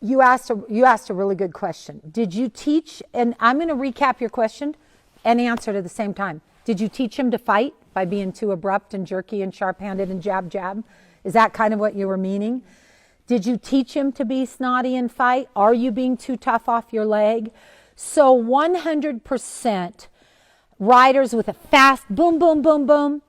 you asked a really good question. Did you teach, and I'm going to recap your question and answer it at the same time. Did you teach him to fight by being too abrupt and jerky and sharp-handed and jab, jab? Is that kind of what you were meaning? Did you teach him to be snotty and fight? Are you being too tough off your leg? So 100% riders with a fast boom, boom, boom, boom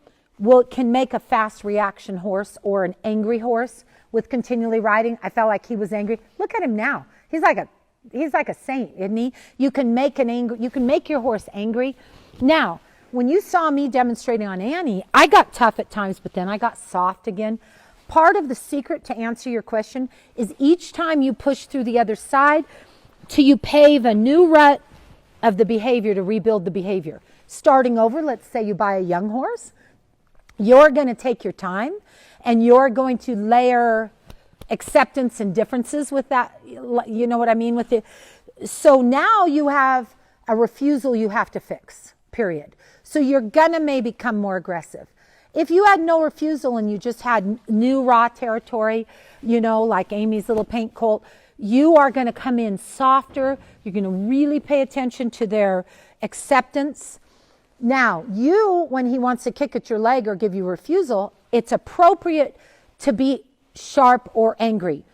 can make a fast reaction horse or an angry horse with continually riding. I felt like he was angry. Look at him now. He's like a saint, isn't he? You can make your horse angry. Now, when you saw me demonstrating on Annie, I got tough at times, but then I got soft again. Part of the secret to answer your question is each time you push through the other side till you pave a new rut of the behavior to rebuild the behavior. Starting over, let's say you buy a young horse, you're going to take your time and you're going to layer acceptance and differences with that. You know what I mean with it? So now you have a refusal you have to fix, period. So you're going to maybe become more aggressive. If you had no refusal and you just had new raw territory, you know, like Amy's little paint colt, you are going to come in softer. You're going to really pay attention to their acceptance. Now, when he wants to kick at your leg or give you refusal, it's appropriate to be sharp or angry.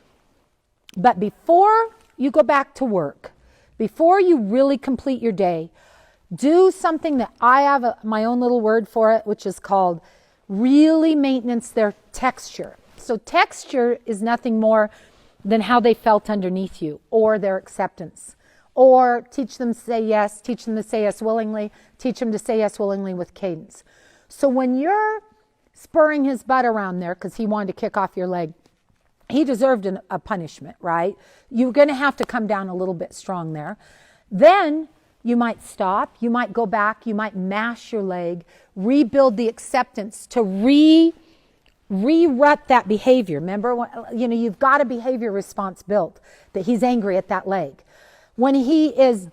But before you go back to work, before you really complete your day, do something that I have my own little word for it, which is called really maintenance their texture. So texture is nothing more than how they felt underneath you or their acceptance. Or teach them to say yes, teach them to say yes willingly, teach them to say yes willingly with cadence. So when you're spurring his butt around there because he wanted to kick off your leg, he deserved a punishment, right? You're going to have to come down a little bit strong there. Then you might stop, you might go back, you might mash your leg, rebuild the acceptance to re-rut that behavior. Remember, you've got a behavior response built that he's angry at that leg. When he is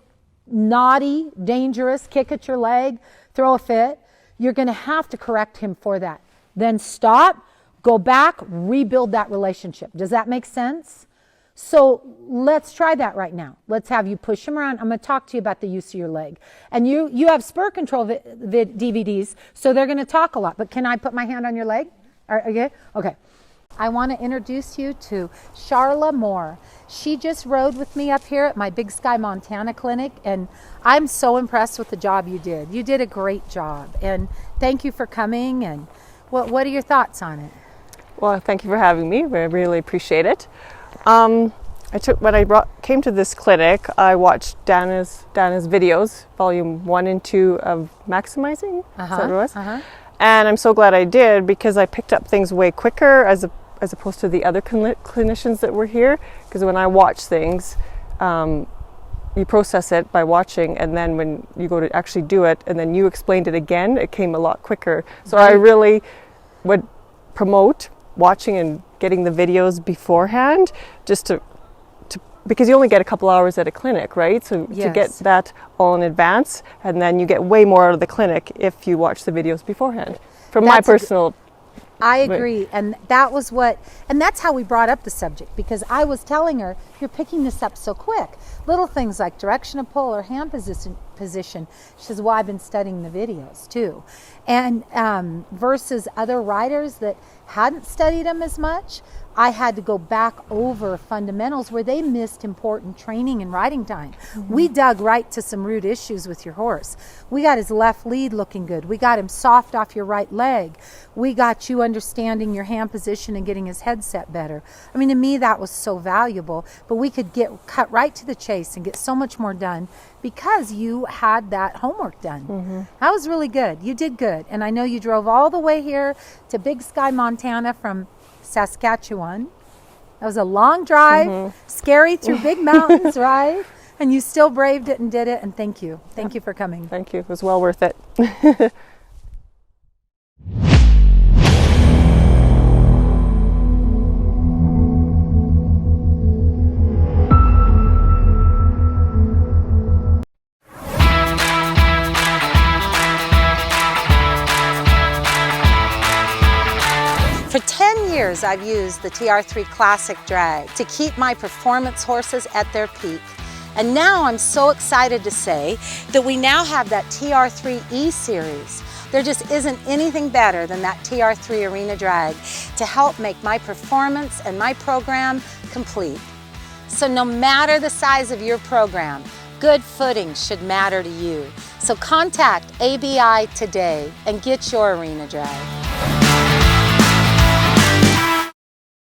naughty, dangerous, kick at your leg, throw a fit, you're going to have to correct him for that. Then stop, go back, rebuild that relationship. Does that make sense? So let's try that right now. Let's have you push him around. I'm going to talk to you about the use of your leg. And you have spur control DVDs, so they're going to talk a lot. But can I put my hand on your leg? Okay. I want to introduce you to Charla Moore. She just rode with me up here at my Big Sky, Montana clinic, and I'm so impressed with the job you did. You did a great job, and thank you for coming. And what are your thoughts on it? Well, thank you for having me. I really appreciate it. When I came to this clinic, I watched Ｄana's videos, volume 1 and 2 of Maximizing. Is that what it was? And I'm so glad I did, because I picked up things way quicker as opposed to the other clinicians that were here. Because when I watch things, you process it by watching, and then when you go to actually do it, and then you explained it again, it came a lot quicker. So I really would promote watching and getting the videos beforehand, just to because you only get a couple hours at a clinic, right? So to get that all in advance, and then you get way more out of the clinic if you watch the videos beforehand. From my personal I agree. And that's how we brought up the subject, because I was telling her, you're picking this up so quick. Little things like direction of pull or hand position. She says, well, I've been studying the videos too. And versus other riders that hadn't studied them as much, I had to go back over fundamentals where they missed important training and riding time. Mm-hmm. We dug right to some root issues with your horse. We got his left lead looking good. We got him soft off your right leg. We got you understanding your hand position and getting his head set better. I mean, to me, that was so valuable. But we could cut right to the chase and get so much more done because you had that homework done. Mm-hmm. That was really good. You did good. And I know you drove all the way here to Big Sky, Montana from Saskatchewan. That was a long drive, scary through big mountains, right? And you still braved it and did it, and thank you. Thank you for coming. Thank you. It was well worth it. For 10 years, years I've used the TR3 Classic drag to keep my performance horses at their peak. And now I'm so excited to say that we now have that TR3 E series. There just isn't anything better than that TR3 Arena drag to help make my performance and my program complete. So no matter the size of your program, good footing should matter to you. So contact ABI today and get your Arena drag.